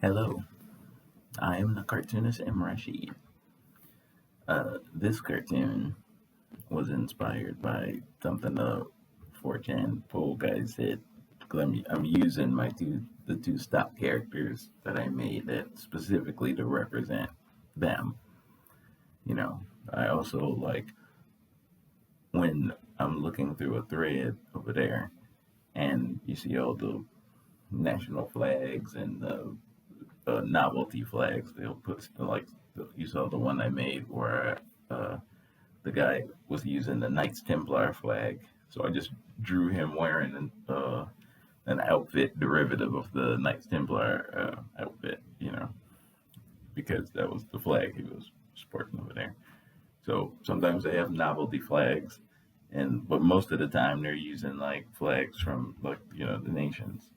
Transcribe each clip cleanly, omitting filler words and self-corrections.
Hello, I am the cartoonist M. Rashid. This cartoon was inspired by something the 4chan poll guy said. 'Cause I'm using the two stock characters that I made that specifically to represent them. You know, I also like when I'm looking through a thread over there and you see all the national flags and the novelty flags. They'll put you saw the one I made where the guy was using the Knights Templar flag. So I just drew him wearing an outfit derivative of the Knights Templar outfit, because that was the flag he was sporting over there. So sometimes they have novelty flags, but most of the time they're using like flags from the nations.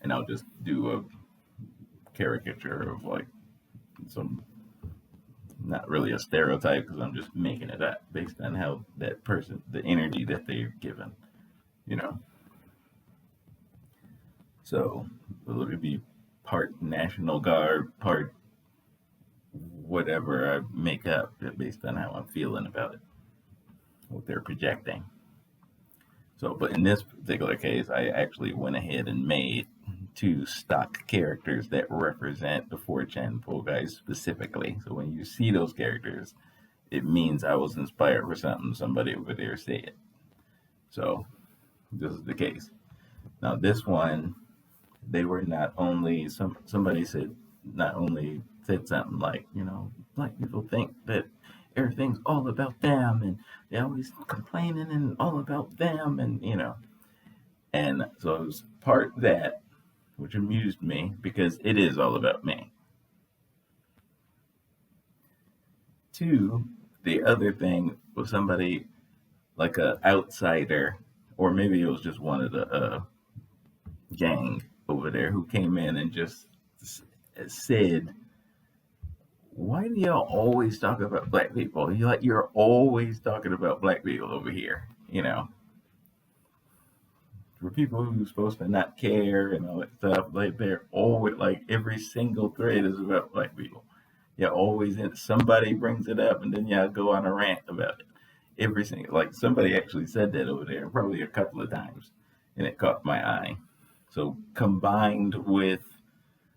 And I'll just do a caricature of like some, not really a stereotype because I'm just making it up based on how that person, the energy that they're given, you know. So it'll be part National Guard, part whatever I make up based on how I'm feeling about it, what they're projecting. So, but in this particular case, I actually went ahead and made two stock characters that represent the 4chan pool guys specifically. So when you see those characters, it means I was inspired for something somebody over there said. So this is the case. Now this one, they were not only somebody said not only said something like, black people think that everything's all about them and they're always complaining and all about them and so it was part that which amused me because it is all about me. Two, the other thing was somebody like a outsider, or maybe it was just one of the gang over there who came in and just said, "Why do y'all always talk about black people? You're always talking about black people over here, For people who's supposed to not care and all that stuff, like they're always like every single thread is about black people. Yeah, always somebody brings it up and then y'all go on a rant about it. Every single like somebody actually said that over there probably a couple of times, and it caught my eye. So combined with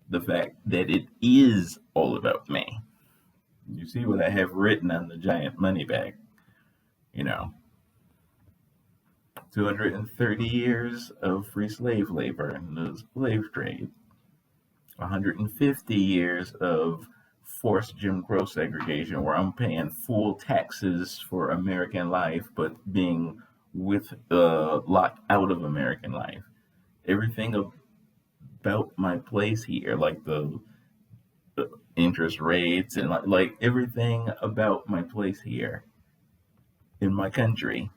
the fact that it is all about me. You see what I have written on the giant money bag, you know, 230 years of free slave labor in the slave trade, 150 years of forced Jim Crow segregation where I'm paying full taxes for American life, but being locked out of American life. Everything about my place here, like the interest rates and like everything about my place here in my country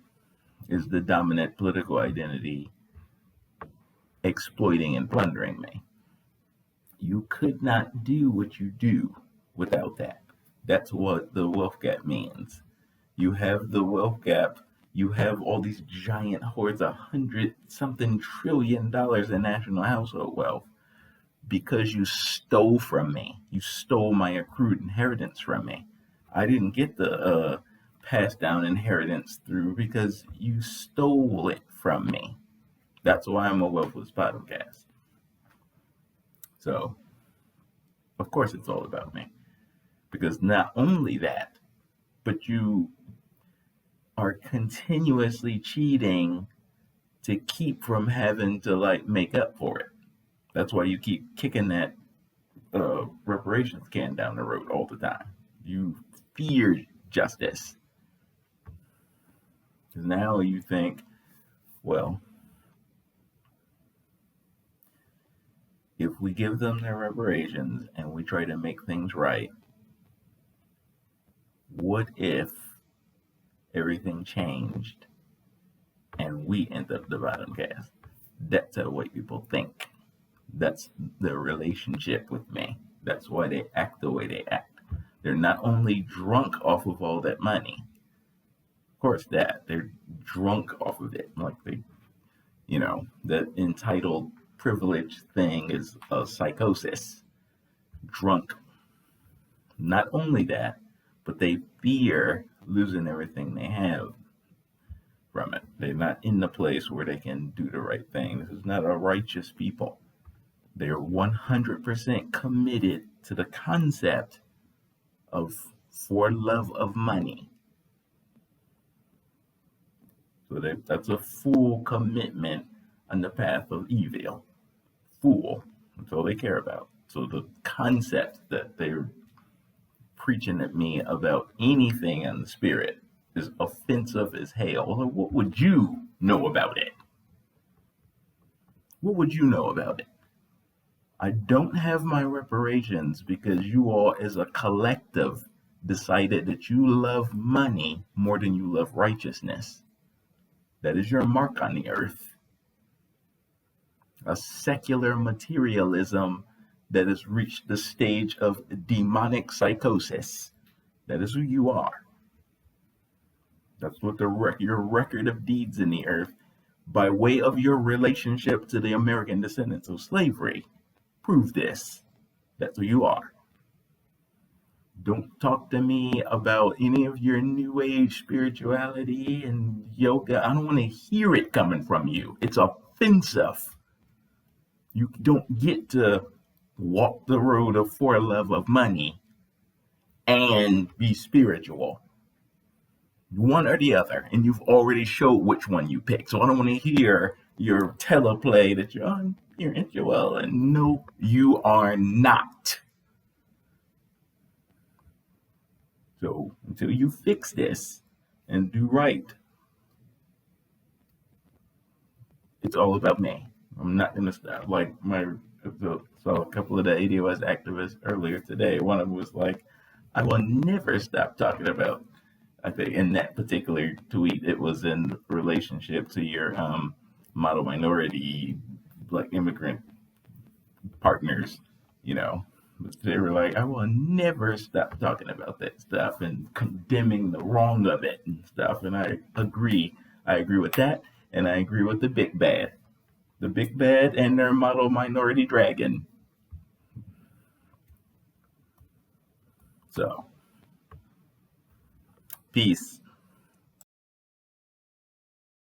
is the dominant political identity exploiting and plundering me. You could not do what you do without that. That's what the wealth gap means. You have the wealth gap. You have all these giant hordes, $100-something trillion in national household wealth because you stole from me. You stole my accrued inheritance from me. I didn't get the passed down inheritance through because you stole it from me. That's why I'm a wealthless podcast. So, of course, it's all about me. Because not only that, but you are continuously cheating to keep from having to make up for it. That's why you keep kicking that reparations can down the road all the time. You fear justice. Because now you think, well, if we give them their reparations and we try to make things right, what if everything changed and we end up the bottom caste? That's how white people think. That's their relationship with me. That's why they act the way they act. They're not only drunk off of all that money, of course they're drunk off of it. Like that entitled privilege thing is a psychosis. drunk. Not only that, but they fear losing everything they have from it. They're not in the place where they can do the right thing. This is not a righteous people. They're 100% committed to the concept of for love of money. So that's a full commitment on the path of evil. Full. That's all they care about. So the concept that they're preaching at me about anything in the spirit is offensive as hell. So what would you know about it? What would you know about it? I don't have my reparations because you all as a collective decided that you love money more than you love righteousness. That is your mark on the earth. A secular materialism that has reached the stage of demonic psychosis. That is who you are. That's what your record of deeds in the earth, by way of your relationship to the American descendants of slavery, prove this. That's who you are. Don't talk to me about any of your new age spirituality and yoga. I don't want to hear it coming from you. It's offensive. You don't get to walk the road of for love of money and be spiritual. One or the other, and you've already showed which one you pick. So I don't want to hear your teleplay that you're spiritual, and no, you are not. So until you fix this and do right, it's all about me. I'm not going to stop. Like saw a couple of the ADOS activists earlier today. One of them was like, I will never stop talking about, I think in that particular tweet, it was in relationship to your model minority Black immigrant partners, they were like, I will never stop talking about that stuff and condemning the wrong of it and stuff. And I agree with that. And I agree with the big bad and their model minority dragon. So, peace.